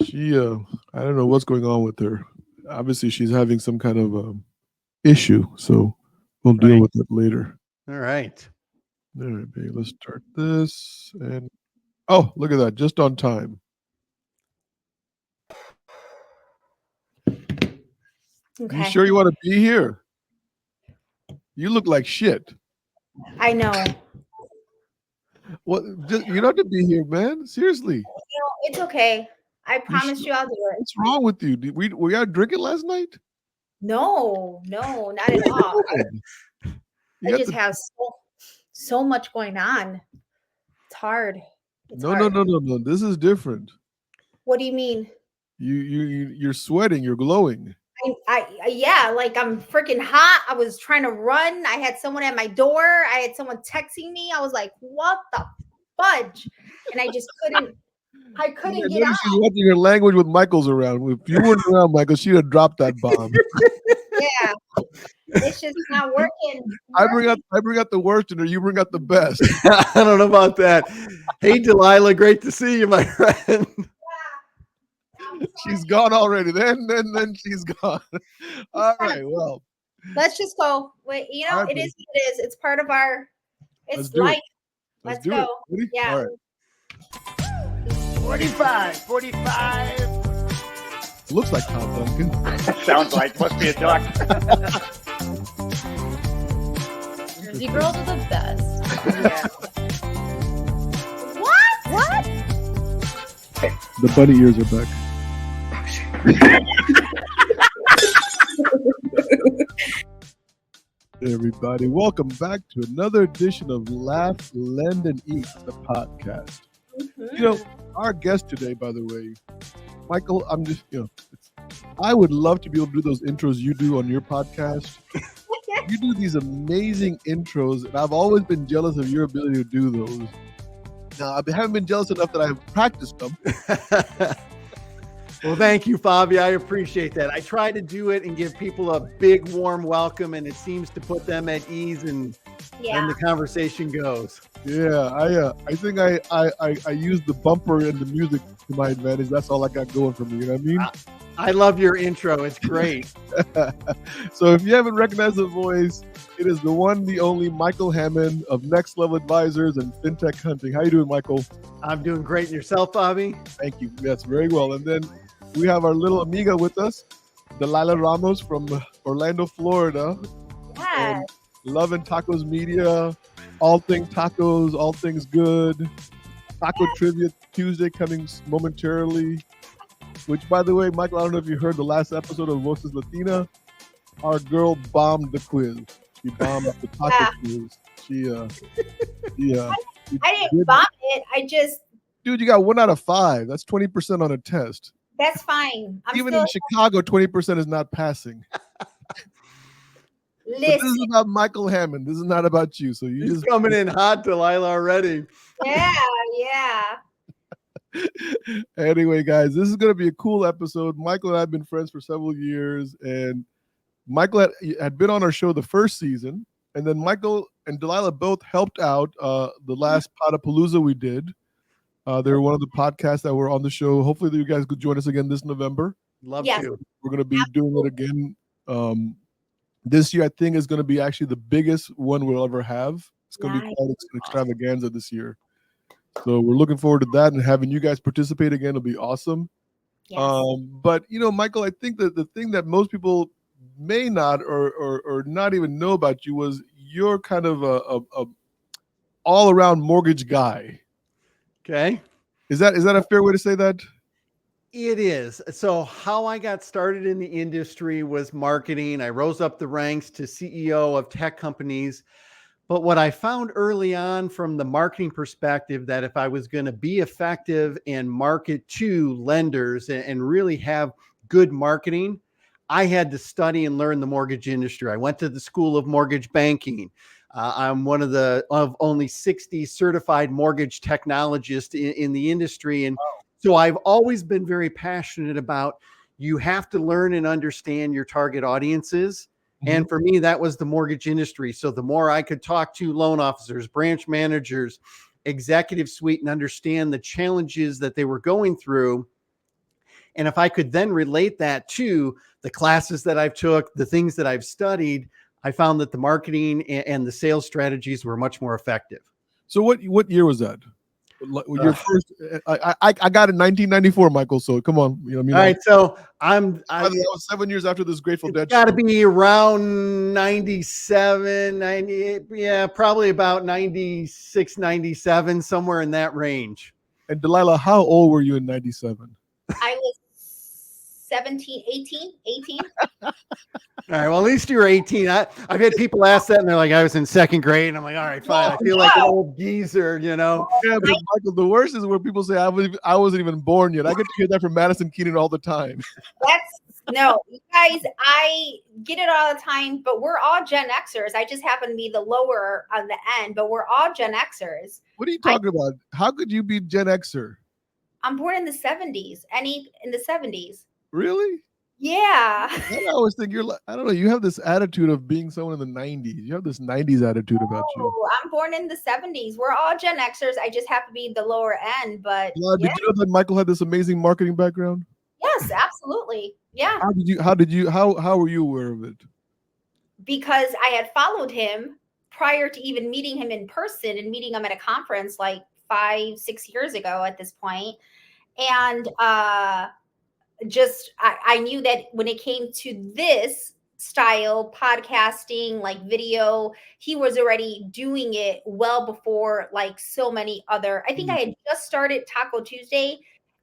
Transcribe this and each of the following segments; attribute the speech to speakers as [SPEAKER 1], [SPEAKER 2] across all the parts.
[SPEAKER 1] She, I don't know what's going on with her. Obviously, she's having some kind of issue, so we'll deal
[SPEAKER 2] Right.
[SPEAKER 1] with it later.
[SPEAKER 2] All right.
[SPEAKER 1] All right, babe, let's start this. And oh, look at that, just on time. You
[SPEAKER 3] Okay.
[SPEAKER 1] sure you want to be here? You look like shit.
[SPEAKER 3] I know.
[SPEAKER 1] What? You don't have to be here, man. Seriously.
[SPEAKER 3] It's okay. I
[SPEAKER 1] You
[SPEAKER 3] promise
[SPEAKER 1] should,
[SPEAKER 3] you I'll do it.
[SPEAKER 1] what's wrong with you? Did we were you out drinking last night?
[SPEAKER 3] No, not at all.
[SPEAKER 1] Good. You
[SPEAKER 3] I
[SPEAKER 1] got
[SPEAKER 3] just
[SPEAKER 1] the
[SPEAKER 3] have so much going on. It's hard. It's
[SPEAKER 1] no, no,
[SPEAKER 3] hard.
[SPEAKER 1] no, no, no. This is different.
[SPEAKER 3] What do you mean?
[SPEAKER 1] You're sweating. You're glowing.
[SPEAKER 3] Yeah, like I'm freaking hot. I was trying to run. I had someone at my door. I had someone texting me. I was like, what the fudge? And I just couldn't. I couldn't
[SPEAKER 1] I
[SPEAKER 3] get
[SPEAKER 1] noticed she's
[SPEAKER 3] out.
[SPEAKER 1] watching her language with Michael's around. If you weren't around, Michael, she'd have dropped that bomb.
[SPEAKER 3] Yeah, it's just not working.
[SPEAKER 1] I bring out the worst in her. You bring out the best.
[SPEAKER 2] I don't know about that. Hey, Dalila, great to see you, my friend.
[SPEAKER 1] She's gone already. Then she's gone. All right. Well,
[SPEAKER 3] Let's just go. Wait,
[SPEAKER 1] all right,
[SPEAKER 3] it is what it is. It's part of our.
[SPEAKER 1] let's
[SPEAKER 3] It's
[SPEAKER 1] do
[SPEAKER 3] life.
[SPEAKER 1] it. Let's
[SPEAKER 3] Let's
[SPEAKER 1] do
[SPEAKER 3] go.
[SPEAKER 1] it. Ready?
[SPEAKER 3] Yeah.
[SPEAKER 1] All right.
[SPEAKER 4] 45.
[SPEAKER 1] Looks like Tom Duncan.
[SPEAKER 4] Sounds like must be a duck.
[SPEAKER 5] Jersey girls are the best.
[SPEAKER 3] What?
[SPEAKER 1] The bunny ears are back. Everybody, welcome back to another edition of Laugh, Lend, and Eat, the podcast. You know, our guest today, by the way, Michael, I'm just, I would love to be able to do those intros you do on your podcast. You do these amazing intros, and I've always been jealous of your ability to do those. Now, I haven't been jealous enough that I've practiced them.
[SPEAKER 2] Well, thank you, Fobby. I appreciate that. I try to do it and give people a big, warm welcome, and it seems to put them at ease, and the conversation goes.
[SPEAKER 1] Yeah, I think I use the bumper and the music to my advantage. That's all I got going for me. You know what I mean?
[SPEAKER 2] I love your intro. It's great.
[SPEAKER 1] So if you haven't recognized the voice, it is the one, the only Michael Hammond of Next Level Advisors and FinTech Hunting. How you doing, Michael?
[SPEAKER 2] I'm doing great. And yourself, Fobby?
[SPEAKER 1] Thank you. Yes, very well. And then we have our little amiga with us, Dalila Ramos from Orlando, Florida.
[SPEAKER 3] Yeah.
[SPEAKER 1] Love and Tacos Media, all things tacos, all things good. Taco Trivia Tuesday coming momentarily. Which, by the way, Michael, I don't know if you heard the last episode of Voices Latina. Our girl bombed the quiz. She bombed the taco quiz.
[SPEAKER 3] I didn't bomb it. I just.
[SPEAKER 1] Dude, you got 1 out of 5. That's 20% on a test.
[SPEAKER 3] That's fine.
[SPEAKER 1] Even in Chicago, 20% is not passing.
[SPEAKER 3] Listen.
[SPEAKER 1] This is about Michael Hammond. This is not about you. So
[SPEAKER 2] He's just coming in hot, Dalila, already.
[SPEAKER 3] Yeah.
[SPEAKER 1] Anyway, guys, this is going to be a cool episode. Michael and I have been friends for several years, and Michael had been on our show the first season, and then Michael and Dalila both helped out the last Potapalooza we did. They were one of the podcasts that were on the show. Hopefully, you guys could join us again this November.
[SPEAKER 2] Love to.
[SPEAKER 1] We're going to be doing it again. This year, I think, is going to be actually the biggest one we'll ever have. It's going to be called an extravaganza this year. So we're looking forward to that, and having you guys participate again will be awesome. Yes. But, Michael, I think that the thing that most people may not or not even know about you was you're kind of a all-around mortgage guy.
[SPEAKER 2] Okay.
[SPEAKER 1] Is that a fair way to say that?
[SPEAKER 2] It is. So how I got started in the industry was marketing. I rose up the ranks to CEO of tech companies. But what I found early on from the marketing perspective, that if I was going to be effective and market to lenders and really have good marketing, I had to study and learn the mortgage industry. I went to the School of Mortgage Banking. I'm one of only 60 certified mortgage technologists in the industry. And so I've always been very passionate about, you have to learn and understand your target audiences. Mm-hmm. And for me, that was the mortgage industry. So the more I could talk to loan officers, branch managers, executive suite, and understand the challenges that they were going through, And if I could then relate that to the classes that I've took, the things that I've studied, I found that the marketing and the sales strategies were much more effective.
[SPEAKER 1] So what year was that? Your first, I got it in 1994, Michael. So come on, you know. I mean,
[SPEAKER 2] all right, so I
[SPEAKER 1] was 7 years after this Grateful Dead.
[SPEAKER 2] Got to be around 97, 98. Yeah, probably about 96, 97, somewhere in that range.
[SPEAKER 1] And Dalila, how old were you in 97?
[SPEAKER 3] I was 17, 18.
[SPEAKER 2] All right, well, at least you were 18. I've had people ask that, and they're like, I was in second grade. And I'm like, all right, fine. I feel like an old geezer, you know?
[SPEAKER 1] Yeah, but Michael, the worst is where people say, I wasn't even born yet. I get to hear that from Madison Keenan all the time.
[SPEAKER 3] No, you guys, I get it all the time, but we're all Gen Xers. I just happen to be the lower on the end, but we're all Gen Xers.
[SPEAKER 1] What are you talking about? How could you be Gen Xer?
[SPEAKER 3] I'm born in the 70s. In the 70s.
[SPEAKER 1] Really?
[SPEAKER 3] Yeah.
[SPEAKER 1] I always think you're like, I don't know, you have this attitude of being someone in the 90s. You have this 90s attitude about you.
[SPEAKER 3] I'm born in the 70s. We're all Gen Xers. I just happen to be the lower end, but
[SPEAKER 1] Did you know that Michael had this amazing marketing background?
[SPEAKER 3] Yes, absolutely. Yeah.
[SPEAKER 1] How were you aware of it?
[SPEAKER 3] Because I had followed him prior to even meeting him in person and meeting him at a conference like 5-6 years ago at this point. And I knew that when it came to this style, podcasting, like video, he was already doing it well before like so many other. I think I had just started Taco Tuesday.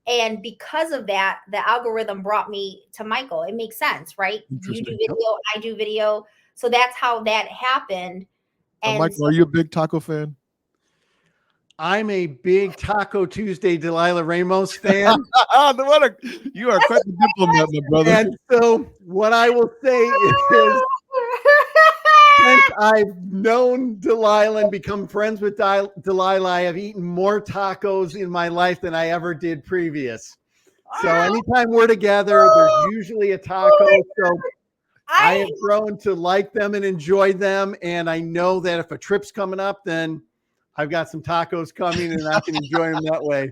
[SPEAKER 3] And because of that, the algorithm brought me to Michael. It makes sense, right? You do video, I do video. So that's how that happened. And
[SPEAKER 1] Michael, are you a big taco fan?
[SPEAKER 2] I'm a big Taco Tuesday Dalila Ramos fan.
[SPEAKER 1] You are quite the diplomat, my brother.
[SPEAKER 2] And so what I will say is, since I've known Dalila and become friends with Dalila, I have eaten more tacos in my life than I ever did previous. So anytime we're together, there's usually a taco. So I have grown to like them and enjoy them. And I know that if a trip's coming up, then I've got some tacos coming and I can enjoy them that way.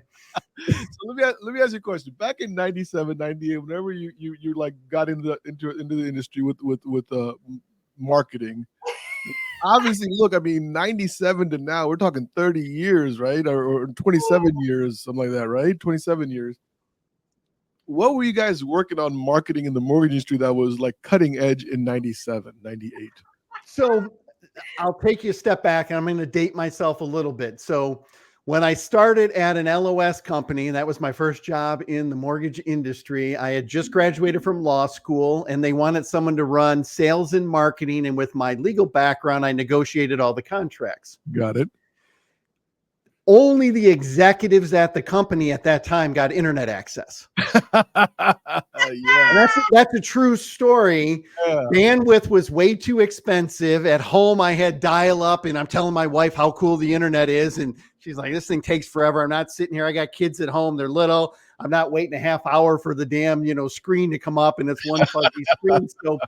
[SPEAKER 1] So let me ask you a question. Back in 97, 98, whenever you like got into the industry with marketing, obviously, look, I mean, 97 to now, we're talking 30 years, right? Or 27 years, something like that, right? 27 years. What were you guys working on marketing in the mortgage industry that was like cutting edge in 97, 98?
[SPEAKER 2] So I'll take you a step back and I'm going to date myself a little bit. So when I started at an LOS company, and that was my first job in the mortgage industry, I had just graduated from law school and they wanted someone to run sales and marketing. And with my legal background, I negotiated all the contracts.
[SPEAKER 1] Got it.
[SPEAKER 2] Only the executives at the company at that time got internet access.
[SPEAKER 1] Yeah.
[SPEAKER 2] That's a true story. Yeah. Bandwidth was way too expensive. At home, I had dial-up, and I'm telling my wife how cool the internet is, and she's like, "This thing takes forever. I'm not sitting here. I got kids at home. They're little. I'm not waiting a half hour for the damn screen to come up, and it's one fuzzy screen." So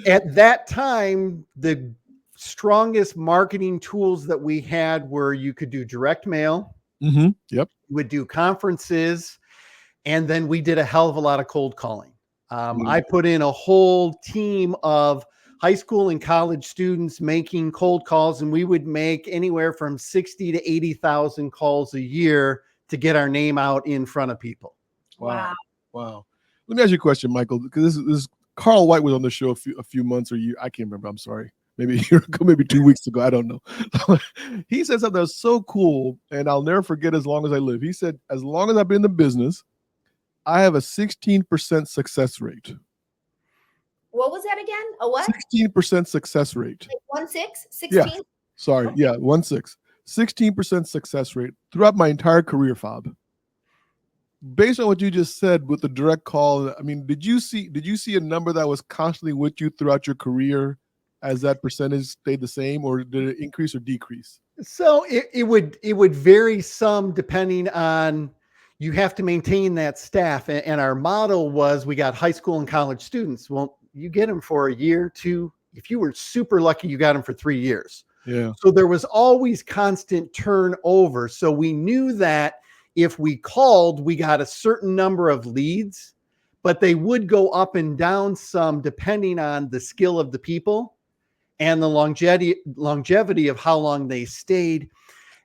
[SPEAKER 2] at that time, the strongest marketing tools that we had were you could do direct mail.
[SPEAKER 1] Mm-hmm. Yep.
[SPEAKER 2] You would do conferences. And then we did a hell of a lot of cold calling. I put in a whole team of high school and college students making cold calls, and we would make anywhere from 60 to 80,000 calls a year to get our name out in front of people.
[SPEAKER 1] Wow. Let me ask you a question, Michael, because this is Carl White was on the show a few months or year. I can't remember. I'm sorry. Maybe a year ago, maybe 2 weeks ago. I don't know. He said something that was so cool, and I'll never forget as long as I live. He said, as long as I've been in the business, I have a 16% success rate.
[SPEAKER 3] What was that again? A what?
[SPEAKER 1] 16% success rate.
[SPEAKER 3] Like 1-6? 16?
[SPEAKER 1] Yeah. Sorry. Yeah, 1-6. 16% success rate throughout my entire career, Fob. Based on what you just said with the direct call, I mean, did you see a number that was constantly with you throughout your career as that percentage stayed the same, or did it increase or decrease?
[SPEAKER 2] So it would vary some depending on. You have to maintain that staff. And our model was we got high school and college students. Well, you get them for a year, 2. If you were super lucky, you got them for 3 years.
[SPEAKER 1] Yeah.
[SPEAKER 2] So there was always constant turnover. So we knew that if we called, we got a certain number of leads, but they would go up and down some depending on the skill of the people and the longevity of how long they stayed.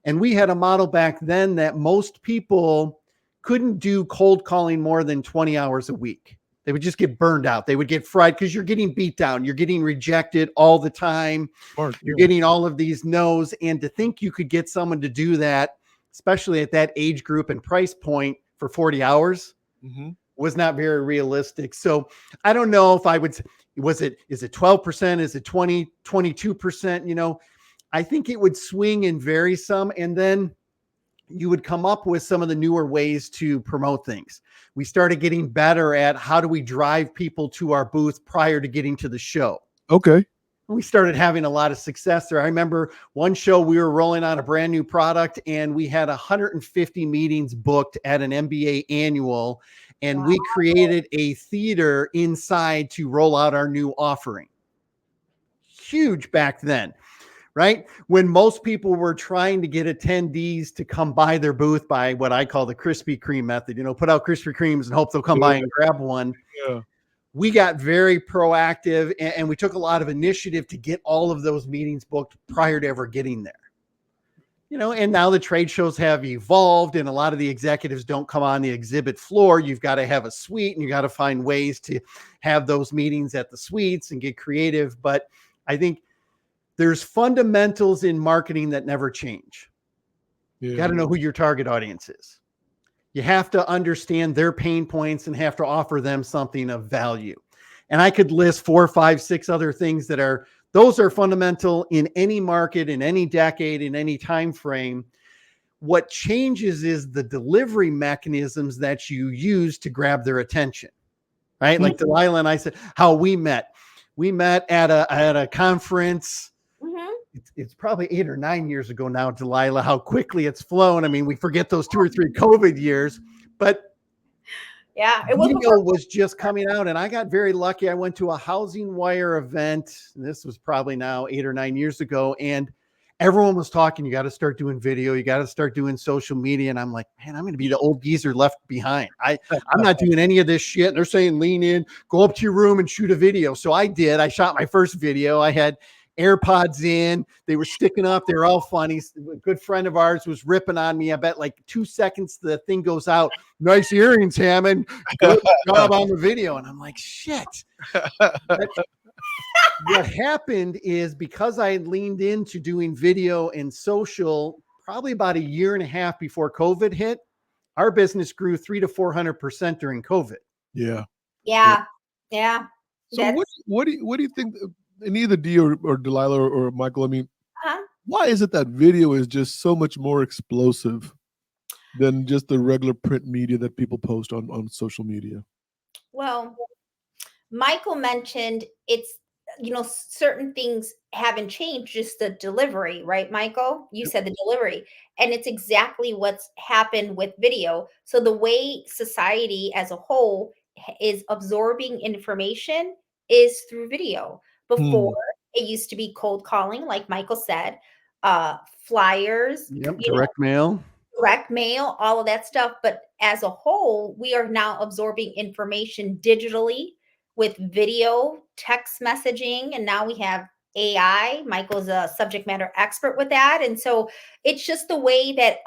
[SPEAKER 2] And we had a model back then that most people couldn't do cold calling more than 20 hours a week. They would just get burned out. They would get fried because you're getting beat down. You're getting rejected all the time.
[SPEAKER 1] Smart,
[SPEAKER 2] You're
[SPEAKER 1] yeah.
[SPEAKER 2] getting all of these no's. And to think you could get someone to do that, especially at that age group and price point for 40 hours was not very realistic. So I don't know if I would, is it 12%? Is it 20, 22%? You know, I think it would swing and vary some. And then you would come up with some of the newer ways to promote things. We started getting better at how do we drive people to our booth prior to getting to the show.
[SPEAKER 1] Okay.
[SPEAKER 2] We started having a lot of success there. I remember one show we were rolling on a brand new product and we had 150 meetings booked at an MBA annual, and we created a theater inside to roll out our new offering. Huge back then, right? When most people were trying to get attendees to come by their booth by what I call the Krispy Kreme method, you know, put out Krispy Kremes and hope they'll come by and grab one.
[SPEAKER 1] Yeah.
[SPEAKER 2] We got very proactive and we took a lot of initiative to get all of those meetings booked prior to ever getting there. You know, and now the trade shows have evolved and a lot of the executives don't come on the exhibit floor. You've got to have a suite and you got to find ways to have those meetings at the suites and get creative. But I think there's fundamentals in marketing that never change. You got to know who your target audience is. You have to understand their pain points and have to offer them something of value. And I could list 4, 5, 6 other things those are fundamental in any market, in any decade, in any time frame. What changes is the delivery mechanisms that you use to grab their attention, right? Like Dalila and I said, how we met. We met at a conference. It's probably 8 or 9 years ago now, Dalila, how quickly it's flown. I mean, we forget those 2 or 3 COVID years, but
[SPEAKER 3] yeah,
[SPEAKER 2] it was just coming out and I got very lucky. I went to a Housing Wire event. This was probably now 8 or 9 years ago. And everyone was talking, you got to start doing video. You got to start doing social media. And I'm like, man, I'm going to be the old geezer left behind. I'm not doing any of this shit. And they're saying, lean in, go up to your room and shoot a video. So I did. I shot my first video. I had AirPods in, they were sticking up, they were all funny. A good friend of ours was ripping on me. I bet like 2 seconds the thing goes out. Nice earrings, Hammond. Good job on the video. And I'm like, shit. What happened is because I had leaned into doing video and social probably about 1.5 years before COVID hit, our business grew 300 to 400% during COVID.
[SPEAKER 1] Yeah.
[SPEAKER 3] So
[SPEAKER 1] what do you think? And either D or Dalila or Michael, I mean, why is it that video is just so much more explosive than just the regular print media that people post on social media?
[SPEAKER 3] Well, Michael mentioned it's, you know, certain things haven't changed, just the delivery, right, Michael? You said the delivery. And it's exactly what's happened with video. So the way society as a whole is absorbing information is through video. Before, it used to be cold calling, like Michael said, flyers,
[SPEAKER 2] direct mail,
[SPEAKER 3] all of that stuff. But as a whole, we are now absorbing information digitally with video, text messaging, and now we have AI. Michael's a subject matter expert with that. And so it's just the way that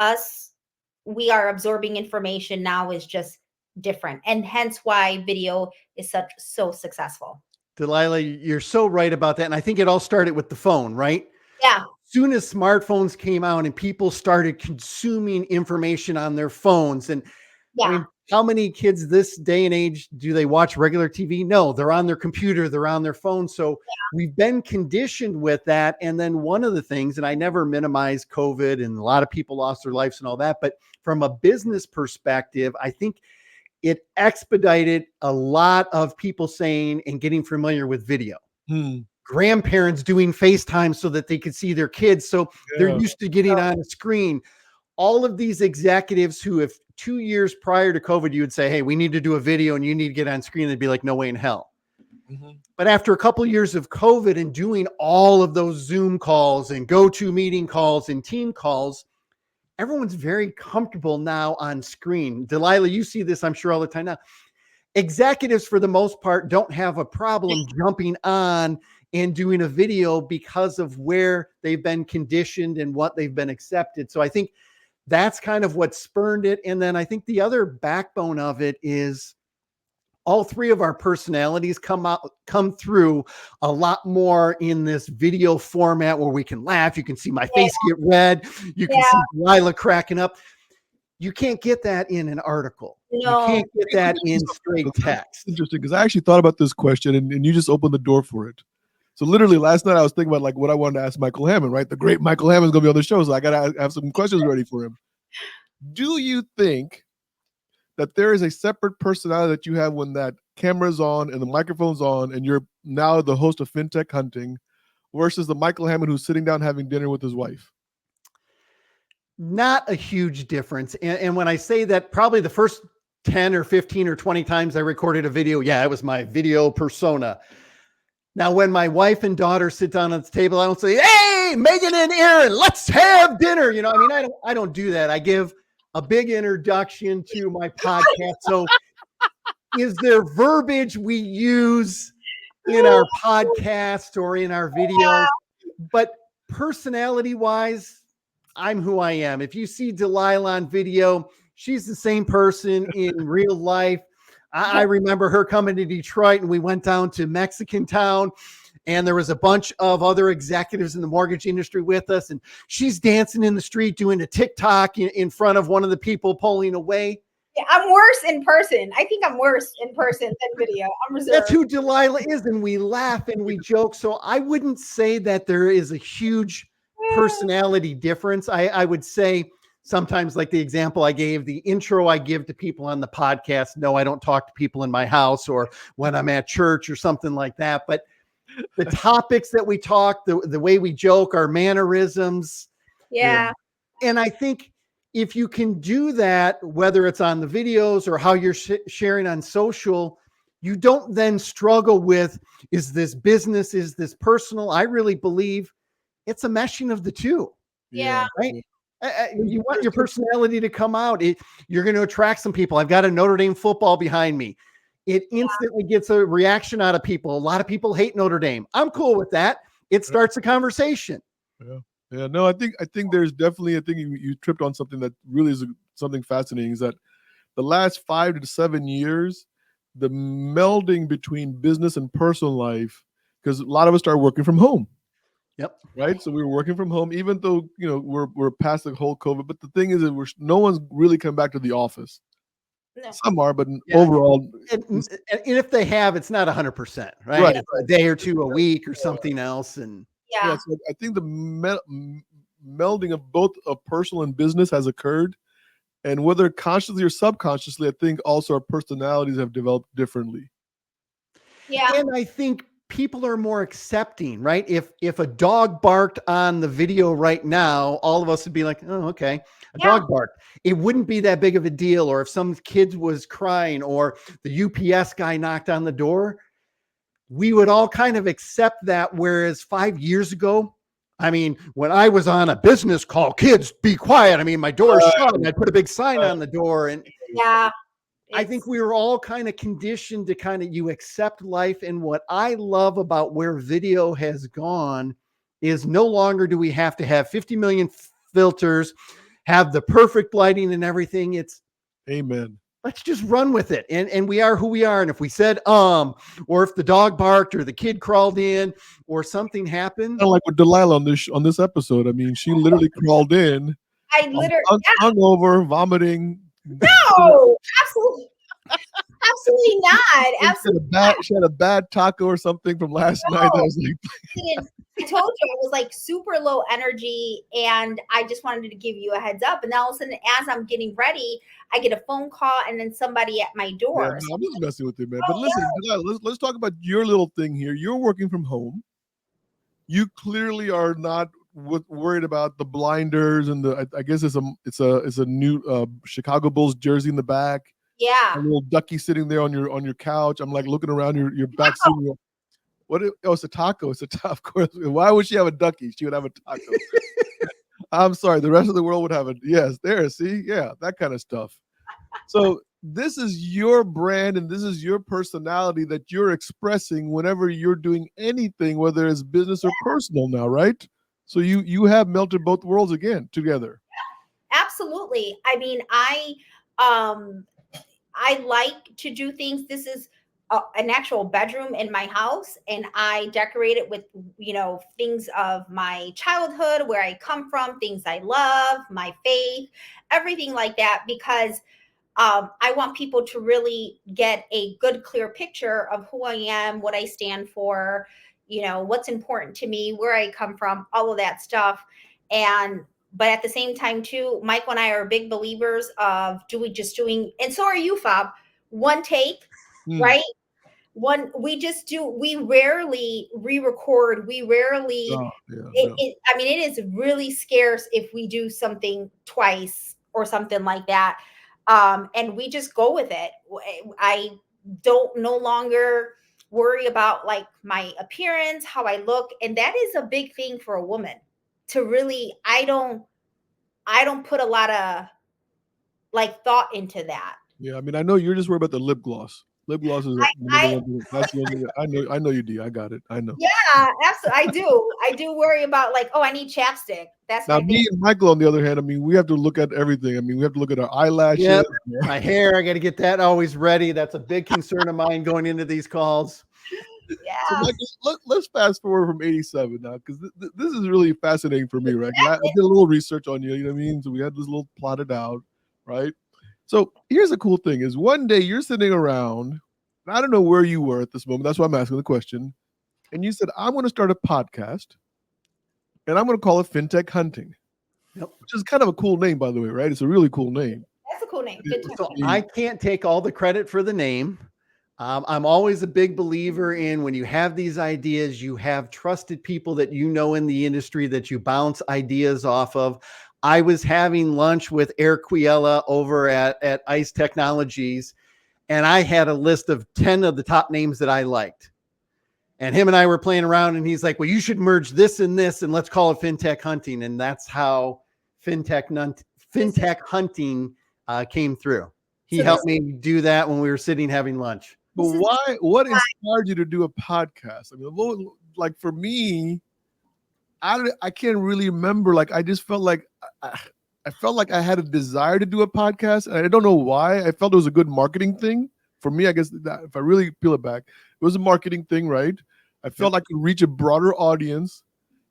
[SPEAKER 3] we are absorbing information now is just different. And hence why video is so successful.
[SPEAKER 2] Dalila, you're so right about that. And I think it all started with the phone, right?
[SPEAKER 3] Yeah.
[SPEAKER 2] Soon as smartphones came out and people started consuming information on their phones. And I mean, how many kids this day and age do they watch regular TV? No, they're on their computer, they're on their phone. So we've been conditioned with that. And then one of the things, and I never minimize COVID and a lot of people lost their lives and all that, but from a business perspective, I think it expedited a lot of people saying and getting familiar with video. Grandparents doing FaceTime so that they could see their kids. So they're used to getting on a screen. All of these executives who, if 2 years prior to COVID, you would say, hey, we need to do a video and you need to get on screen. They'd be like, no way in hell. But after a couple of years of COVID and doing all of those Zoom calls and go-to meeting calls and team calls, everyone's very comfortable now on screen. Dalila, you see this, I'm sure, all the time now. Executives, for the most part, don't have a problem jumping on and doing a video because of where they've been conditioned and what they've been accepted. So I think that's kind of what spurned it. And then I think the other backbone of it is all three of our personalities come through a lot more in this video format where we can laugh. You can see my face get red. You can see Lila cracking up. You can't get that in an article.
[SPEAKER 3] No.
[SPEAKER 2] You can't get that in straight text.
[SPEAKER 1] Interesting, because I actually thought about this question and you just opened the door for it. So literally last night I was thinking about like what I wanted to ask Michael Hammond, right? The great Michael Hammond's going to be on the show, so I got to have some questions ready for him. Do you think that there is a separate personality that you have when that camera's on and the microphone's on and you're now the host of FinTech Hunting versus the Michael Hammond who's sitting down having dinner with his wife?
[SPEAKER 2] Not a huge difference. And when I say that, probably the first 10 or 15 or 20 times I recorded a video, yeah, it was my video persona. Now, when my wife and daughter sit down at the table, I don't say, hey, Megan and Aaron, let's have dinner. You know, I mean, I don't do that. I give a big introduction to my podcast. So is there verbiage we use in our podcast or in our video? But personality wise, I'm who I am. If you see Dalila on video, she's the same person in real life. I remember her coming to Detroit and we went down to Mexican Town and there was a bunch of other executives in the mortgage industry with us. And she's dancing in the street, doing a TikTok in front of one of the people pulling away.
[SPEAKER 3] Yeah, I'm worse in person. I think I'm worse in person than video. I'm reserved.
[SPEAKER 2] That's who Dalila is. And we laugh and we joke. So I wouldn't say that there is a huge personality difference. I would say sometimes, like the example I gave, the intro I give to people on the podcast, no, I don't talk to people in my house or when I'm at church or something like that. But the topics that we talk, the way we joke, our mannerisms.
[SPEAKER 3] Yeah.
[SPEAKER 2] And I think if you can do that, whether it's on the videos or how you're sharing on social, you don't then struggle with, is this business? Is this personal? I really believe it's a meshing of the two.
[SPEAKER 3] Yeah.
[SPEAKER 2] Right. You want your personality to come out. You're going to attract some people. I've got a Notre Dame football behind me. It instantly gets a reaction out of people. A lot of people hate Notre Dame. I'm cool with that. It starts a conversation.
[SPEAKER 1] Yeah. Yeah. No, I think there's definitely, I think you tripped on something that really is something fascinating, is that the last 5 to 7 years, the melding between business and personal life, because a lot of us started working from home.
[SPEAKER 2] Yep.
[SPEAKER 1] Right. So we were working from home, even though, you know, we're past the whole COVID. But the thing is that no one's really come back to the office.
[SPEAKER 3] No.
[SPEAKER 1] Some are, but overall.
[SPEAKER 2] And if they have, it's not 100%, right? It's a day or two a week or something else. And
[SPEAKER 3] yeah.
[SPEAKER 1] So I think the melding of both of personal and business has occurred. And whether consciously or subconsciously, I think also our personalities have developed differently.
[SPEAKER 3] Yeah.
[SPEAKER 2] And I think people are more accepting, right? If a dog barked on the video right now, all of us would be like, oh, okay, a dog barked. It wouldn't be that big of a deal. Or if some kid was crying or the UPS guy knocked on the door, we would all kind of accept that. Whereas 5 years ago, I mean, when I was on a business call, kids, be quiet. I mean, my door is shut and I put a big sign on the door. And
[SPEAKER 3] yeah.
[SPEAKER 2] I think we were all kind of conditioned to you accept life. And what I love about where video has gone is no longer do we have to have 50 million filters, have the perfect lighting and everything. It's
[SPEAKER 1] amen.
[SPEAKER 2] Let's just run with it. And we are who we are. And if we said, or if the dog barked or the kid crawled in or something happened.
[SPEAKER 1] Kind of like with Dalila on this episode. I mean, she literally crawled in.
[SPEAKER 3] I literally
[SPEAKER 1] hungover, vomiting.
[SPEAKER 3] No, absolutely not. Absolutely.
[SPEAKER 1] She had a bad taco or something from last night. That was like,
[SPEAKER 3] I told you I was like super low energy and I just wanted to give you a heads up. And then all of a sudden, as I'm getting ready, I get a phone call and then somebody at my door.
[SPEAKER 1] Yeah, no, I'm just messing with you, man. But listen, let's talk about your little thing here. You're working from home. You clearly are not worried about the blinders and I guess it's a new Chicago Bulls jersey in the back.
[SPEAKER 3] Yeah.
[SPEAKER 1] A little ducky sitting there on your couch. I'm like looking around your back seat. It's a taco. It's a taco. Of course. Why would she have a ducky? She would have a taco. I'm sorry, the rest of the world would have it. Yes, there, see? Yeah, that kind of stuff. So this is your brand and this is your personality that you're expressing whenever you're doing anything, whether it's business or personal now, right? So you have melted both worlds again together.
[SPEAKER 3] Absolutely. I mean, um I like to do things. This is an actual bedroom in my house, and I decorate it with, things of my childhood, where I come from, things I love, my faith, everything like that, because I want people to really get a good, clear picture of who I am, what I stand for, what's important to me, where I come from, all of that stuff. But at the same time, too, Michael and I are big believers of doing, and so are you, Fob, one take, right? We rarely re-record. We rarely,
[SPEAKER 1] Oh, yeah, no.
[SPEAKER 3] I mean, it is really scarce if we do something twice or something like that. And we just go with it. I don't no longer worry about like my appearance, how I look. And that is a big thing for a woman to really, I don't put a lot of like thought into that.
[SPEAKER 1] Yeah, I mean, I know you're just worried about the lip gloss. Lip gloss is that's the only thing. I know you do. I got it. I know.
[SPEAKER 3] Yeah, absolutely. I do worry about like, oh, I need chapstick. That's
[SPEAKER 1] Now,
[SPEAKER 3] my
[SPEAKER 1] me
[SPEAKER 3] big.
[SPEAKER 1] and Michael, on the other hand, I mean, we have to look at everything. I mean, we have to look at our eyelashes.
[SPEAKER 2] Yep. My hair, I got to get that always ready. That's a big concern of mine going into these calls.
[SPEAKER 3] Yeah.
[SPEAKER 1] So, Michael, let's fast forward from 87 now, because this is really fascinating for me, right? I did a little research on you, you know what I mean? So we had this little plotted out, right? So here's the cool thing is one day you're sitting around, I don't know where you were at this moment. That's why I'm asking the question. And you said, I'm going to start a podcast and I'm going to call it FinTech Hunting,
[SPEAKER 2] Yep.
[SPEAKER 1] which is kind of a cool name, by the way, right? It's a really cool name.
[SPEAKER 3] That's a cool name.
[SPEAKER 2] So I can't take all the credit for the name. I'm always a big believer in when you have these ideas, you have trusted people that you know in the industry that you bounce ideas off of. I was having lunch with Eric Quiella over at ICE Technologies, and I had a list of 10 of the top names that I liked. And him and I were playing around, and he's like, well, you should merge this and this, and let's call it FinTech Hunting. And that's how FinTech Hunting came through. He helped me do that when we were sitting having lunch.
[SPEAKER 1] But what inspired you to do a podcast? I mean, like for me, I can't really remember. Like, I just felt like I had a desire to do a podcast, and I don't know why. I felt it was a good marketing thing for me. I guess that if I really peel it back, it was a marketing thing, right? I felt I could reach a broader audience,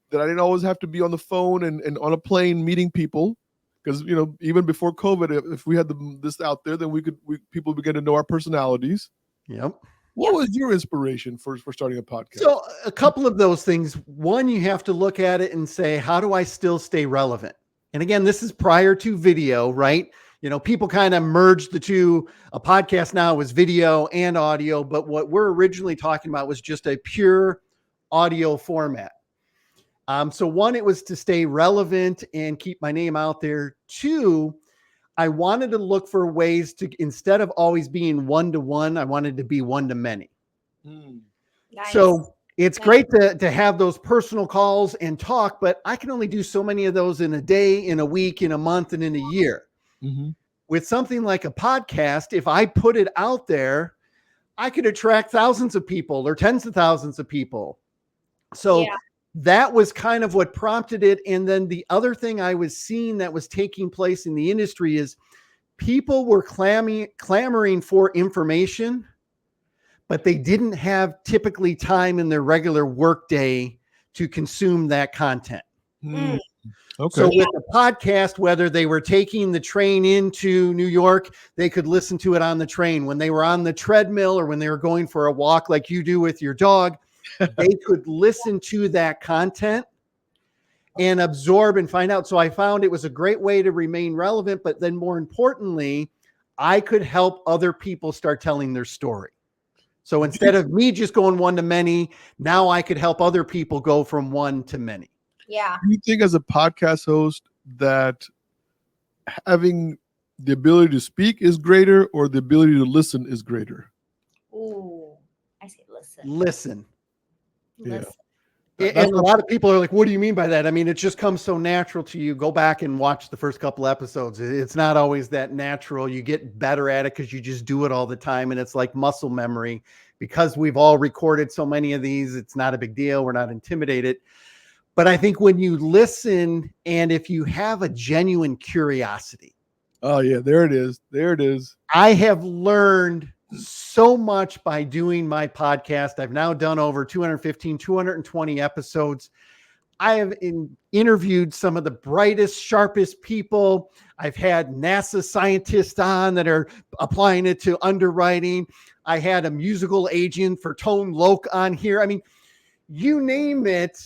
[SPEAKER 1] that I didn't always have to be on the phone and on a plane meeting people. Because even before COVID, if we had this out there, then people began to know our personalities.
[SPEAKER 2] Yep.
[SPEAKER 1] What was your inspiration for starting a podcast?
[SPEAKER 2] So a couple of those things. One, you have to look at it and say, how do I still stay relevant? And again, this is prior to video, right? People kind of merged the two. A podcast now is video and audio, but what we're originally talking about was just a pure audio format. So one, it was to stay relevant and keep my name out there. Two, I wanted to look for ways to, instead of always being one-to-one, I wanted to be one-to-many.
[SPEAKER 3] Nice.
[SPEAKER 2] So it's great to have those personal calls and talk, but I can only do so many of those in a day, in a week, in a month, and in a year.
[SPEAKER 1] Mm-hmm.
[SPEAKER 2] With something like a podcast, if I put it out there, I could attract thousands of people or tens of thousands of people. So that was kind of what prompted it. And then the other thing I was seeing that was taking place in the industry is people were clamoring for information, but they didn't have typically time in their regular workday to consume that content.
[SPEAKER 1] Okay.
[SPEAKER 2] So with the podcast, whether they were taking the train into New York, they could listen to it on the train. When they were on the treadmill or when they were going for a walk like you do with your dog, they could listen to that content and absorb and find out. So I found it was a great way to remain relevant, but then more importantly, I could help other people start telling their story. So instead of me just going one to many, now I could help other people go from one to many.
[SPEAKER 3] Yeah.
[SPEAKER 1] Do you think as a podcast host that having the ability to speak is greater or the ability to listen is greater?
[SPEAKER 3] Ooh, I say listen.
[SPEAKER 2] Listen.
[SPEAKER 1] Yeah.
[SPEAKER 2] And a lot of people are like, what do you mean by that? I mean, it just comes so natural to you. Go back and watch the first couple episodes. It's not always that natural. You get better at it because you just do it all the time. And it's like muscle memory. Because we've all recorded so many of these, it's not a big deal. We're not intimidated. But I think when you listen and if you have a genuine curiosity.
[SPEAKER 1] Oh, yeah, there it is. There it is.
[SPEAKER 2] I have learned so much by doing my podcast. I've now done over 215, 220 episodes. I have interviewed some of the brightest, sharpest people. I've had NASA scientists on that are applying it to underwriting. I had a musical agent for Tone Loc on here. I mean, you name it,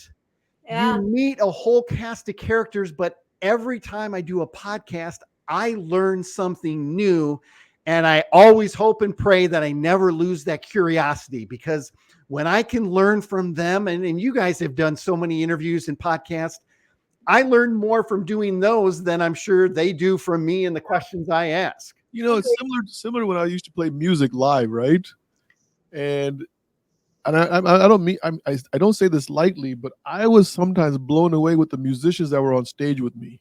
[SPEAKER 2] you meet a whole cast of characters, but every time I do a podcast, I learn something new. And I always hope and pray that I never lose that curiosity, because when I can learn from them, and you guys have done so many interviews and podcasts, I learn more from doing those than I'm sure they do from me and the questions I ask.
[SPEAKER 1] You know, it's similar when I used to play music live, right? And I don't mean I don't say this lightly, but I was sometimes blown away with the musicians that were on stage with me.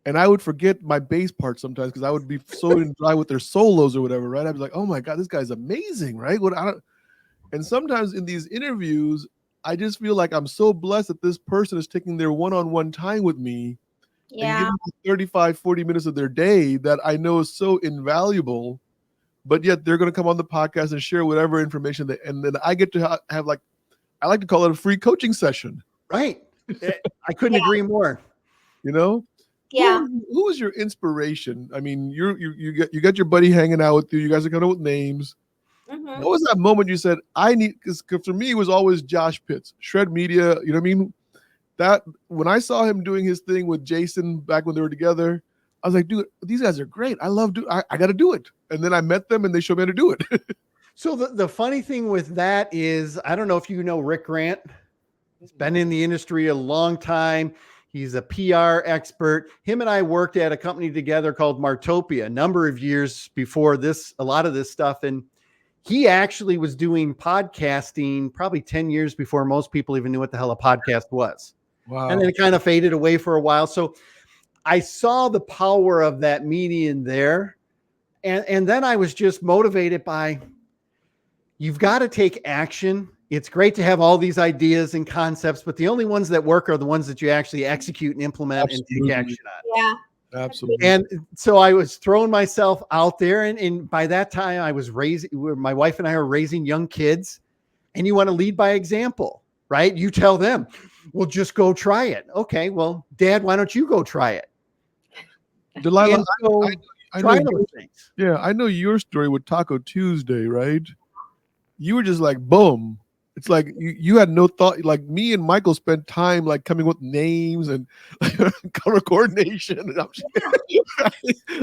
[SPEAKER 1] And I would forget my bass part sometimes because I would be so dry with their solos or whatever, right? I'd be like, oh my God, this guy's amazing, right? And sometimes in these interviews, I just feel like I'm so blessed that this person is taking their one-on-one time with me and giving me 35, 40 minutes of their day that I know is so invaluable, but yet they're going to come on the podcast and share whatever information and then I get to have like, I like to call it a free coaching session.
[SPEAKER 2] Right. I couldn't agree more.
[SPEAKER 1] You know?
[SPEAKER 3] Yeah.
[SPEAKER 1] Who is your inspiration? I mean, you got your buddy hanging out with you. You guys are coming up with names.
[SPEAKER 3] Mm-hmm.
[SPEAKER 1] What was that moment you said, because for me, it was always Josh Pitts, Shred Media. You know what I mean? That when I saw him doing his thing with Jason back when they were together, I was like, dude, these guys are great. I got to do it. And then I met them and they showed me how to do it.
[SPEAKER 2] So the funny thing with that is, I don't know if you know Rick Grant. He's been in the industry a long time. He's a PR expert. Him and I worked at a company together called Martopia a number of years before this, a lot of this stuff. And he actually was doing podcasting probably 10 years before most people even knew what the hell a podcast was.
[SPEAKER 1] Wow.
[SPEAKER 2] And then it kind of faded away for a while. So I saw the power of that medium there. And then I was just motivated by, you've got to take action. It's great to have all these ideas and concepts, but the only ones that work are the ones that you actually execute and implement and take action on.
[SPEAKER 3] Yeah.
[SPEAKER 1] Absolutely.
[SPEAKER 2] And so I was throwing myself out there. And by that time I was my wife and I are raising young kids, and you want to lead by example, right? You tell them, well, just go try it. Okay. Well, Dad, why don't you go try it?
[SPEAKER 1] Delilah, I
[SPEAKER 2] try
[SPEAKER 1] know,
[SPEAKER 2] those things.
[SPEAKER 1] yeah, I know your story with Taco Tuesday, right? You were just like, boom. It's like you had no thought. Like me and Michael spent time like coming with names and color coordination. And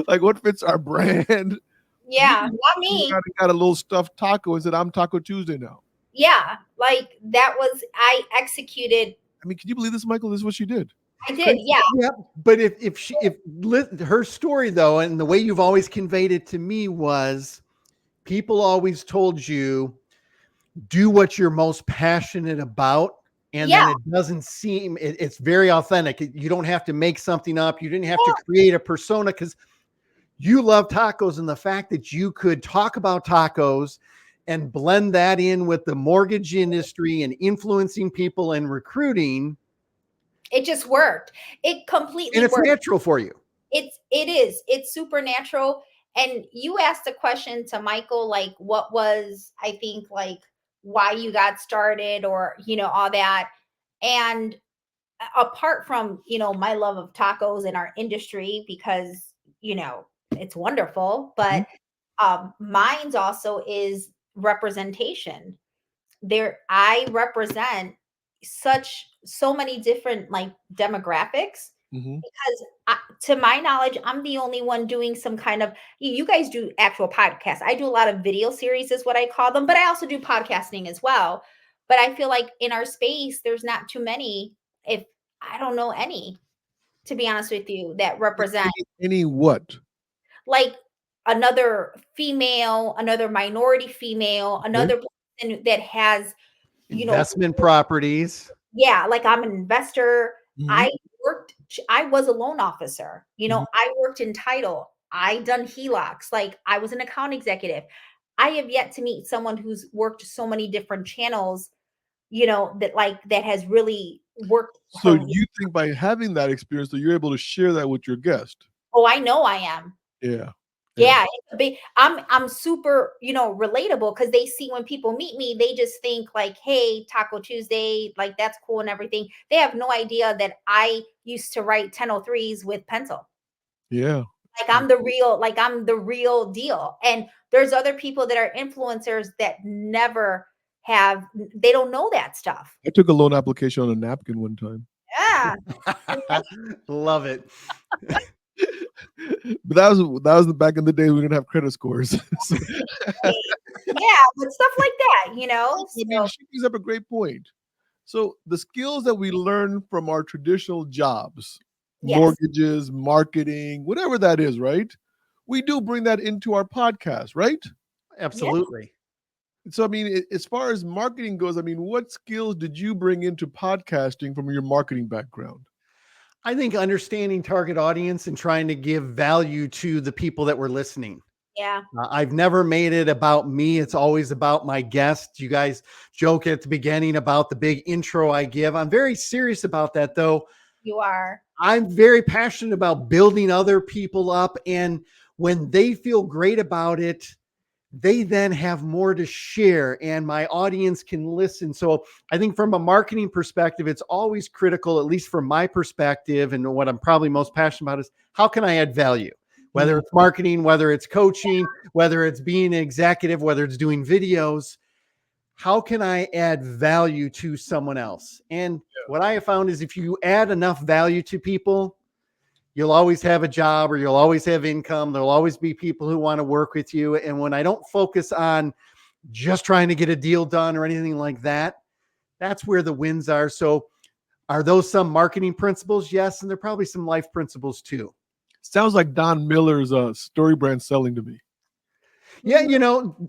[SPEAKER 1] like what fits our brand.
[SPEAKER 3] Yeah, not me.
[SPEAKER 1] Got a little stuffed taco and said, I'm Taco Tuesday now.
[SPEAKER 3] Yeah, like that was, I executed.
[SPEAKER 1] I mean, can you believe this, Michael? This is what she did.
[SPEAKER 3] I did, yeah.
[SPEAKER 2] Yeah, but if her story though, and the way you've always conveyed it to me was, people always told you, do what you're most passionate about. And then it doesn't seem, it's very authentic. You don't have to make something up. You didn't have to create a persona, because you love tacos, and the fact that you could talk about tacos and blend that in with the mortgage industry and influencing people and recruiting.
[SPEAKER 3] It just worked. It completely
[SPEAKER 2] and it's
[SPEAKER 3] worked.
[SPEAKER 2] natural for you.
[SPEAKER 3] It is. It's super natural. And you asked a question to Michael, like what was, I think, like why you got started, or, you know, all that. And apart from, you know, my love of tacos in our industry, because, you know, it's wonderful, but mine's also is representation. I represent so many different like demographics, because to my knowledge, I'm the only one doing some kind of, you guys do actual podcasts. I do a lot of video series is what I call them, but I also do podcasting as well. But I feel like in our space, there's not too many, if I don't know any, to be honest with you, that represent
[SPEAKER 1] any what?
[SPEAKER 3] Like another female, another minority female, another person that has
[SPEAKER 2] investment properties.
[SPEAKER 3] Yeah, like I'm an investor.
[SPEAKER 1] Mhm.
[SPEAKER 3] I was a loan officer.
[SPEAKER 1] Mhm.
[SPEAKER 3] I worked in title. I done HELOCs. Like I was an account executive. I have yet to meet someone who's worked so many different channels, that has really worked
[SPEAKER 1] So
[SPEAKER 3] her.
[SPEAKER 1] you think by having that experience that you're able to share that with your guest?
[SPEAKER 3] Oh, I know I am.
[SPEAKER 1] Yeah.
[SPEAKER 3] Yeah, it's a big I'm super, relatable because they see when people meet me, they just think like, hey, Taco Tuesday, like that's cool and everything. They have no idea that I used to write 1003s with pencil.
[SPEAKER 1] Yeah.
[SPEAKER 3] Like I'm the real deal. And there's other people that are influencers that they don't know that stuff.
[SPEAKER 1] I took a loan application on a napkin one time.
[SPEAKER 3] Yeah.
[SPEAKER 2] Love it.
[SPEAKER 1] But that was back in the day we didn't have credit scores. So,
[SPEAKER 3] Yeah, but stuff like that,
[SPEAKER 1] I mean, she brings up a great point. So the skills that we learn from our traditional jobs,
[SPEAKER 3] Yes.
[SPEAKER 1] mortgages, marketing, whatever that is, right? We do bring that into our podcast, right?
[SPEAKER 2] Absolutely.
[SPEAKER 1] So, I mean, as far as marketing goes, I mean, what skills did you bring into podcasting from your marketing background?
[SPEAKER 2] I think understanding target audience and trying to give value to the people that were listening.
[SPEAKER 3] Yeah.
[SPEAKER 2] I've never made it about me. It's always about my guests. You guys joke at the beginning about the big intro I give. I'm very serious about that, though.
[SPEAKER 3] You are.
[SPEAKER 2] I'm very passionate about building other people up. And when they feel great about it, they then have more to share and my audience can listen. So I think from a marketing perspective, it's always critical, at least from my perspective. And what I'm probably most passionate about is how can I add value? Whether it's marketing, whether it's coaching, whether it's being an executive, whether it's doing videos, how can I add value to someone else? And what I have found is if you add enough value to people, you'll always have a job or you'll always have income. There'll always be people who want to work with you. And when I don't focus on just trying to get a deal done or anything like that, that's where the wins are. So are those some marketing principles? Yes. And there are probably some life principles too.
[SPEAKER 1] Sounds like Don Miller's story brand selling to me.
[SPEAKER 2] Yeah,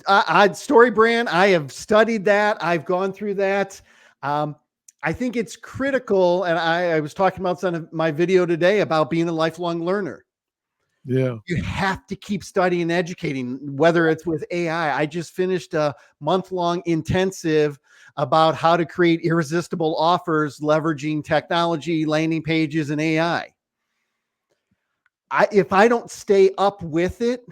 [SPEAKER 2] I story brand. I have studied that. I've gone through that. I think it's critical, and I was talking about some of my video today about being a lifelong learner.
[SPEAKER 1] Yeah,
[SPEAKER 2] you have to keep studying and educating. Whether it's with AI, I just finished a month-long intensive about how to create irresistible offers, leveraging technology, landing pages, and AI. If I don't stay up with it,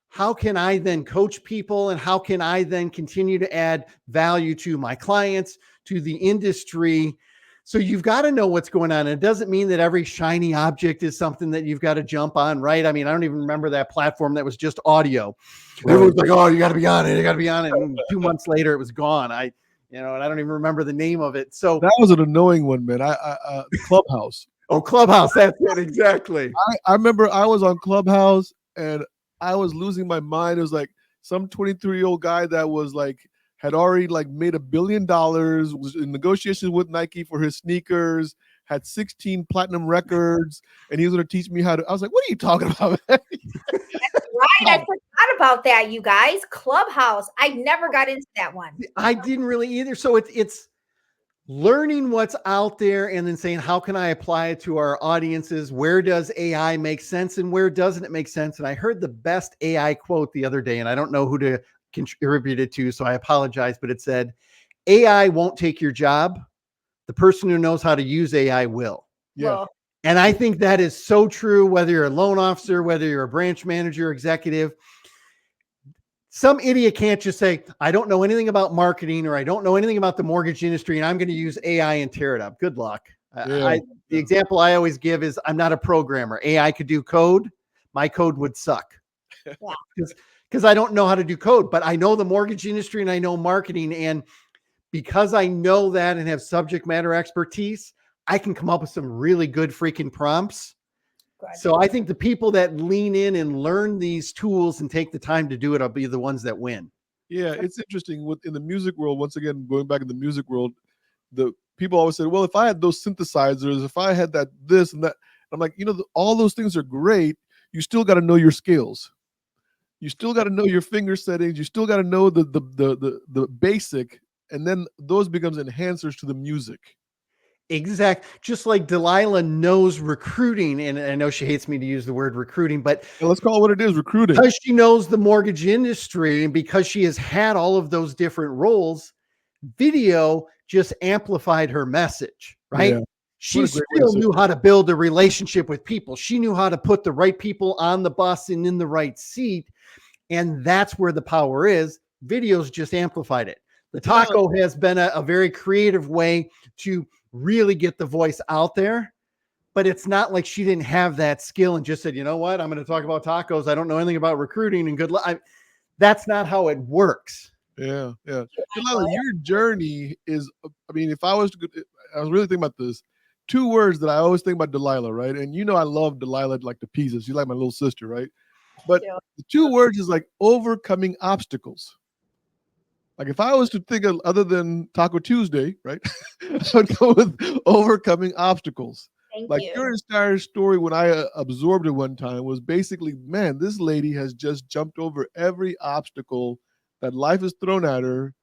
[SPEAKER 2] how can I then coach people and how can I then continue to add value to my clients, to the industry? So you've got to know what's going on. It doesn't mean that every shiny object is something that you've got to jump on, right? I mean, I don't even remember that platform that was just audio. Right. Everyone's like, oh, you got to be on it. You got to be on it. And 2 months later, it was gone. And I don't even remember the name of it. So
[SPEAKER 1] that was an annoying one, man. Clubhouse.
[SPEAKER 2] Oh, Clubhouse. That's it. Exactly.
[SPEAKER 1] I remember I was on Clubhouse and I was losing my mind. It was like some 23-year-old guy that was like, had already like made $1 billion, was in negotiations with Nike for his sneakers, had 16 platinum records, and he was going to teach me how to. I was like, what are you talking about?
[SPEAKER 3] That's right. I forgot about that, you guys. Clubhouse. I never got into that one.
[SPEAKER 2] I didn't really either. So it's learning what's out there and then saying, how can I apply it to our audiences? Where does AI make sense and where doesn't it make sense? And I heard the best AI quote the other day, and I don't know who to contribute it to, so I apologize, but it said, AI won't take your job. The person who knows how to use AI will.
[SPEAKER 1] Yeah.
[SPEAKER 3] Well,
[SPEAKER 2] And I think that is so true, whether you're a loan officer, whether you're a branch manager, executive. Some idiot can't just say, I don't know anything about marketing or I don't know anything about the mortgage industry and I'm going to use AI and tear it up. Good luck. The example I always give is I'm not a programmer. AI could do code. My code would suck. Because I don't know how to do code, but I know the mortgage industry and I know marketing. And because I know that and have subject matter expertise, I can come up with some really good freaking prompts. So I think the people that lean in and learn these tools and take the time to do it will be the ones that win.
[SPEAKER 1] Yeah, it's interesting. In the music world, once again, going back in the music world, the people always say, well, if I had those synthesizers, if I had that, this and that, I'm like, all those things are great. You still got to know your scales. You still got to know your finger settings. You still got to know the basic. and then those becomes enhancers to the music.
[SPEAKER 2] Exact. Just like Dalila knows recruiting, and I know she hates me to use the word recruiting, but
[SPEAKER 1] Let's call it what it is, recruiting.
[SPEAKER 2] because she knows the mortgage industry and because she has had all of those different roles, video just amplified her message, right?
[SPEAKER 1] Yeah.
[SPEAKER 2] She still knew how to build a relationship with people. She knew how to put the right people on the bus and in the right seat. And that's where the power is. Videos just amplified it. The taco has been a very creative way to really get the voice out there. But it's not like she didn't have that skill and just said, you know what, I'm going to talk about tacos. I don't know anything about recruiting and good luck. That's not how it works.
[SPEAKER 1] Yeah. Dalila, your journey is, I mean, if I was really thinking about this. 2 words that I always think about Dalila, right? And you know I love Dalila like the pieces. She's like my little sister, right? But the 2 words is like overcoming obstacles. Like if I was to think of other than Taco Tuesday, right? I would go with overcoming obstacles.
[SPEAKER 3] Thank you.
[SPEAKER 1] Your entire story when I absorbed it one time was basically, man, this lady has just jumped over every obstacle that life has thrown at her.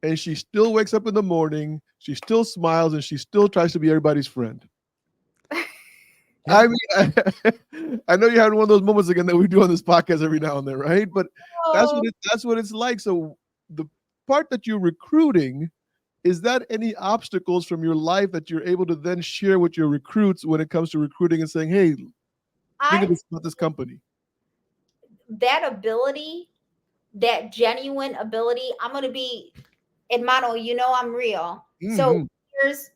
[SPEAKER 1] And she still wakes up in the morning, she still smiles, and she still tries to be everybody's friend. I mean, I know you're having one of those moments again that we do on this podcast every now and then, right? But that's what it's like. So the part that you're recruiting, is that any obstacles from your life that you're able to then share with your recruits when it comes to recruiting and saying, hey, think about this company?
[SPEAKER 3] That ability, that genuine ability, I'm going to be, hermano, you know I'm real. Mm-hmm. So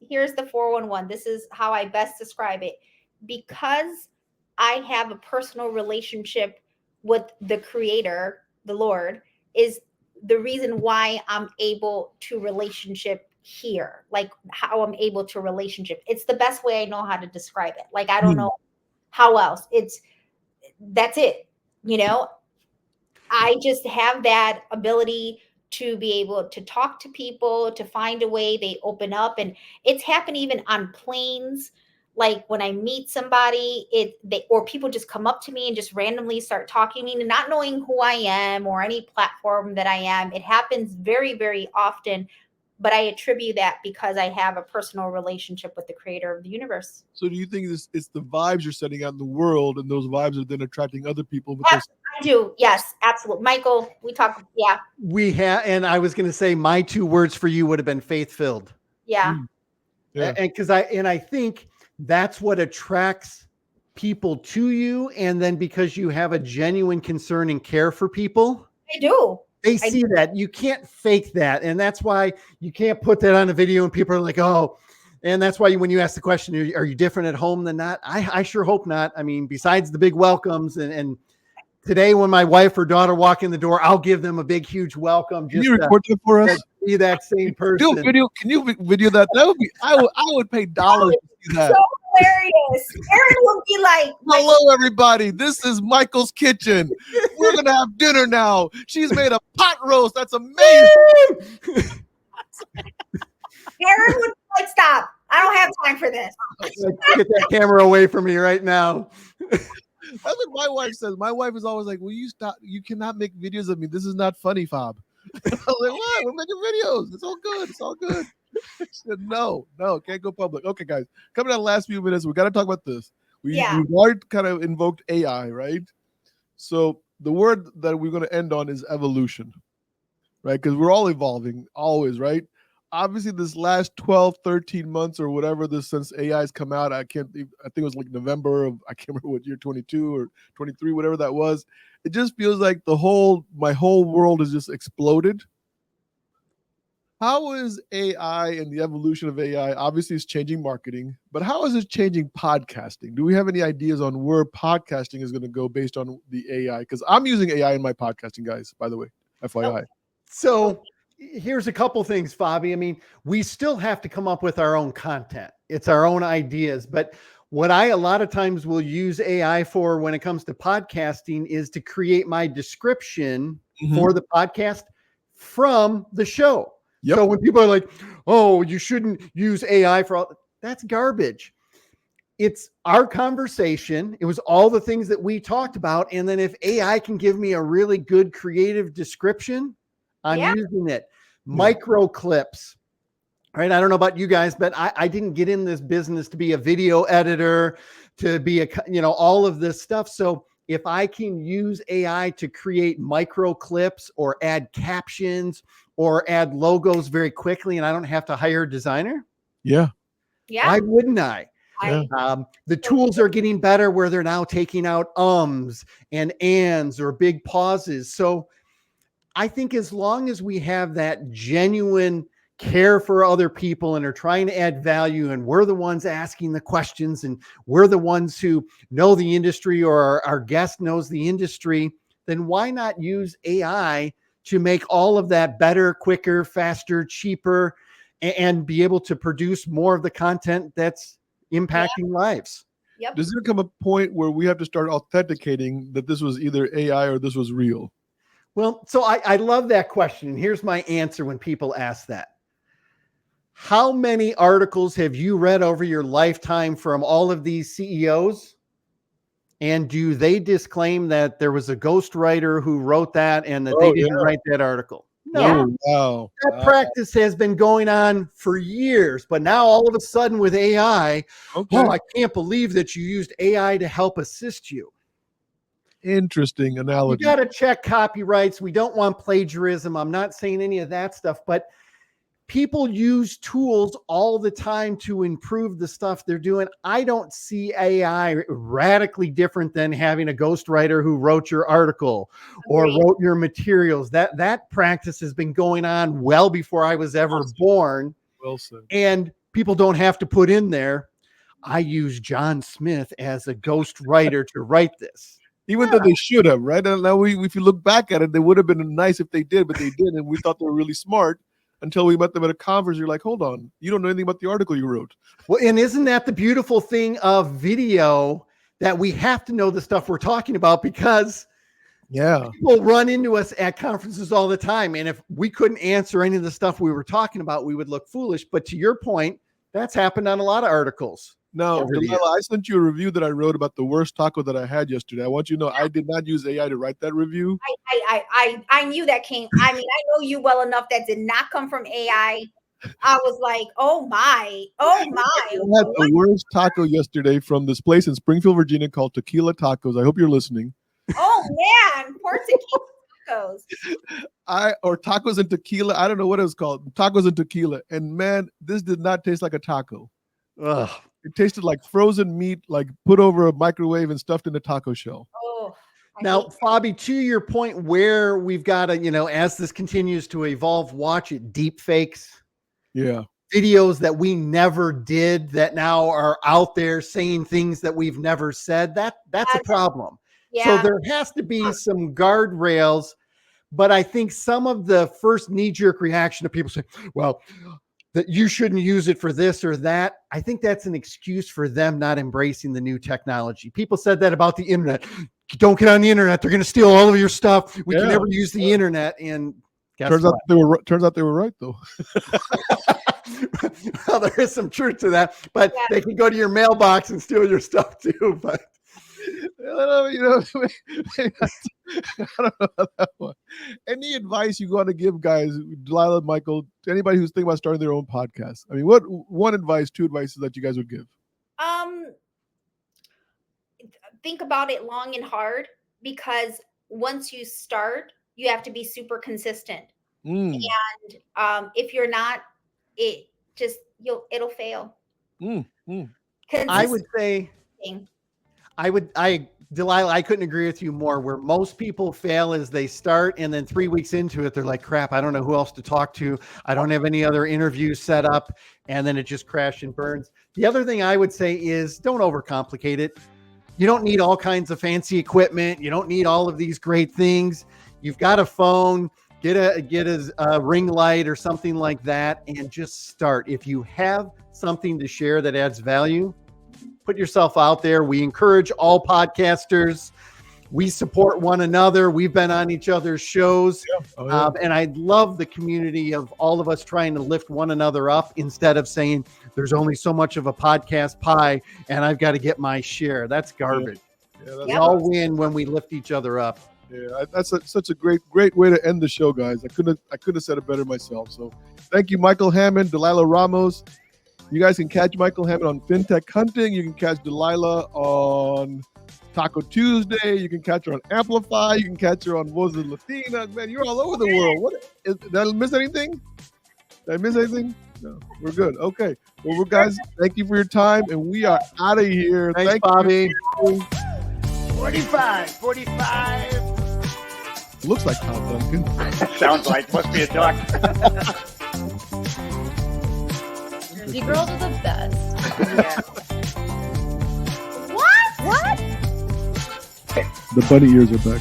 [SPEAKER 3] here's the 411. This is how I best describe it. Because I have a personal relationship with the Creator, the Lord, is the reason why I'm able to relationship here. Like how I'm able to relationship. It's the best way I know how to describe it. Like I don't know how else. That's it. You know, I just have that ability to be able to talk to people, to find a way they open up. And it's happened even on planes. Like when I meet somebody, or people just come up to me and just randomly start talking to me, and not knowing who I am or any platform that I am. It happens very, very often, but I attribute that because I have a personal relationship with the Creator of the universe.
[SPEAKER 1] So do you think it's the vibes you're setting out in the world, and those vibes are then attracting other people?
[SPEAKER 3] Yes, I do. Yes, absolutely. Michael, we talk. Yeah.
[SPEAKER 2] We have, and I was going to say my 2 words for you would have been faith-filled.
[SPEAKER 3] Yeah.
[SPEAKER 2] And because I think that's what attracts people to you. And then because you have a genuine concern and care for people.
[SPEAKER 3] I do.
[SPEAKER 2] They see that. You can't fake that. And that's why you can't put that on a video and people are like, oh, and that's why when you ask the question, are you different at home than not? I sure hope not. I mean, besides the big welcomes and today when my wife or daughter walk in the door, I'll give them a big, huge welcome.
[SPEAKER 1] Can you record that for us?
[SPEAKER 2] Be that same person.
[SPEAKER 1] Can you video that? That would be, I would pay dollars to see that.
[SPEAKER 3] So hilarious. Aaron will be like,
[SPEAKER 1] hello, everybody. This is Michael's kitchen. We're going to have dinner now. She's made a pot roast. That's amazing.
[SPEAKER 3] Aaron would be like, stop. I don't have time for this.
[SPEAKER 2] Get that camera away from me right now.
[SPEAKER 1] That's what my wife says. My wife is always like, will you stop? You cannot make videos of me. This is not funny, Fob. I was like, what? We're making videos. It's all good. It's all good. She said, no, can't go public. Okay, guys, coming out the last few minutes, we got to talk about this. We've already kind of invoked AI, right? So the word that we're going to end on is evolution, right? Because we're all evolving always, right? Obviously, this last 12, 13 months or whatever this since AI has come out, I think it was like November of, I can't remember what year, 22 or 23, whatever that was. It just feels like my whole world has just exploded. How is AI and the evolution of AI, obviously it's changing marketing, but how is it changing podcasting? Do we have any ideas on where podcasting is going to go based on the AI? Because I'm using AI in my podcasting, guys, by the way, FYI.
[SPEAKER 2] So here's a couple things, Fobby. I mean, we still have to come up with our own content. It's our own ideas. But what I a lot of times will use AI for when it comes to podcasting is to create my description for the podcast from the show. Yep. So when people are like, oh, you shouldn't use AI for all, that's garbage. It's our conversation. It was all the things that we talked about. And then if AI can give me a really good creative description, I'm using it. micro clips. Right. I don't know about you guys, but I didn't get in this business to be a video editor, to be all of this stuff. So if I can use AI to create micro clips or add captions or add logos very quickly, and I don't have to hire a designer.
[SPEAKER 1] Yeah.
[SPEAKER 2] Why wouldn't I? The tools are getting better where they're now taking out ums and ands or big pauses. So I think as long as we have that genuine care for other people and are trying to add value, and we're the ones asking the questions, and we're the ones who know the industry, or our guest knows the industry, then why not use AI to make all of that better, quicker, faster, cheaper, and be able to produce more of the content that's impacting lives?
[SPEAKER 3] Yep.
[SPEAKER 1] Does there come a point where we have to start authenticating that this was either AI or this was real?
[SPEAKER 2] Well, so I love that question. And here's my answer when people ask that. How many articles have you read over your lifetime from all of these CEOs? And do they disclaim that there was a ghostwriter who wrote that and that they didn't write that article? No.
[SPEAKER 1] Oh, wow.
[SPEAKER 2] That practice has been going on for years, but now all of a sudden with AI, I can't believe that you used AI to help assist you.
[SPEAKER 1] Interesting analogy.
[SPEAKER 2] You got to check copyrights. We don't want plagiarism. I'm not saying any of that stuff, but people use tools all the time to improve the stuff they're doing. I don't see AI radically different than having a ghostwriter who wrote your article or wrote your materials. That practice has been going on well before I was ever born.
[SPEAKER 1] Well said.
[SPEAKER 2] And people don't have to put in there, I use John Smith as a ghostwriter to write this.
[SPEAKER 1] Even though they should have, right? And now if you look back at it, they would have been nice if they did, but they didn't. And we thought they were really smart. Until we met them at a conference, you're like, hold on, you don't know anything about the article you wrote.
[SPEAKER 2] Well, and isn't that the beautiful thing of video, that we have to know the stuff we're talking about, because people run into us at conferences all the time. And if we couldn't answer any of the stuff we were talking about, we would look foolish. But to your point, that's happened on a lot of articles.
[SPEAKER 1] Now, Dalila, I sent you a review that I wrote about the worst taco that I had yesterday. I want you to know I did not use AI to write that review.
[SPEAKER 3] I knew that came. I mean, I know you well enough that did not come from AI. I was like, oh my.
[SPEAKER 1] I had the worst taco yesterday from this place in Springfield, Virginia called Tequila Tacos. I hope you're listening.
[SPEAKER 3] Oh man, poor tequila tacos.
[SPEAKER 1] Or tacos and tequila. I don't know what it was called. Tacos and tequila. And man, this did not taste like a taco.
[SPEAKER 2] Ugh.
[SPEAKER 1] It tasted like frozen meat, like put over a microwave and stuffed in a taco shell.
[SPEAKER 3] Oh.
[SPEAKER 2] Now, Fobby, to your point, where we've got to, as this continues to evolve, watch it, deep fakes.
[SPEAKER 1] Yeah.
[SPEAKER 2] Videos that we never did that now are out there saying things that we've never said. That's a problem. Yeah. So there has to be some guardrails, but I think some of the first knee-jerk reaction of people saying, well, that you shouldn't use it for this or that, I think that's an excuse for them not embracing the new technology. People said that about the internet. Don't get on the internet. They're going to steal all of your stuff. We can never use the internet. And
[SPEAKER 1] turns out they were right, though.
[SPEAKER 2] Well, there is some truth to that, but they can go to your mailbox and steal your stuff too. But
[SPEAKER 1] I don't know about that one. Any advice you want to give guys, Dalila, Michael, to anybody who's thinking about starting their own podcast? I mean, what two advices that you guys would give?
[SPEAKER 3] Think about it long and hard, because once you start, you have to be super consistent. And if you're not, it'll fail.
[SPEAKER 2] I would say, Dalila, I couldn't agree with you more. Where most people fail is they start, and then 3 weeks into it, they're like, crap, I don't know who else to talk to. I don't have any other interviews set up. And then it just crashes and burns. The other thing I would say is don't overcomplicate it. You don't need all kinds of fancy equipment. You don't need all of these great things. You've got a phone, get a ring light or something like that, and just start. If you have something to share that adds value, put yourself out there. We encourage all podcasters. We support one another. We've been on each other's shows. And I love the community of all of us trying to lift one another up instead of saying there's only so much of a podcast pie and I've got to get my share. That's garbage. We all win when we lift each other up.
[SPEAKER 1] Yeah, that's such a great way to end the show, guys. I couldn't have said it better myself. So thank you, Michael Hammond, Dalila Ramos. You guys can catch Michael Hammond on FinTech Hunting. You can catch Dalila on Taco Tuesday. You can catch her on Amplify. You can catch her on Voices Latina. Man, you're all over the world. Did I miss anything? No, we're good. Okay. Well, guys, thank you for your time, and we are out of here.
[SPEAKER 2] Thanks,
[SPEAKER 1] Thank
[SPEAKER 2] Bobby.
[SPEAKER 1] you.
[SPEAKER 4] 45.
[SPEAKER 1] Looks like Todd Duncan.
[SPEAKER 4] Sounds like, must be a duck.
[SPEAKER 5] Jersey girls are the best.
[SPEAKER 3] What?
[SPEAKER 1] The bunny ears are back.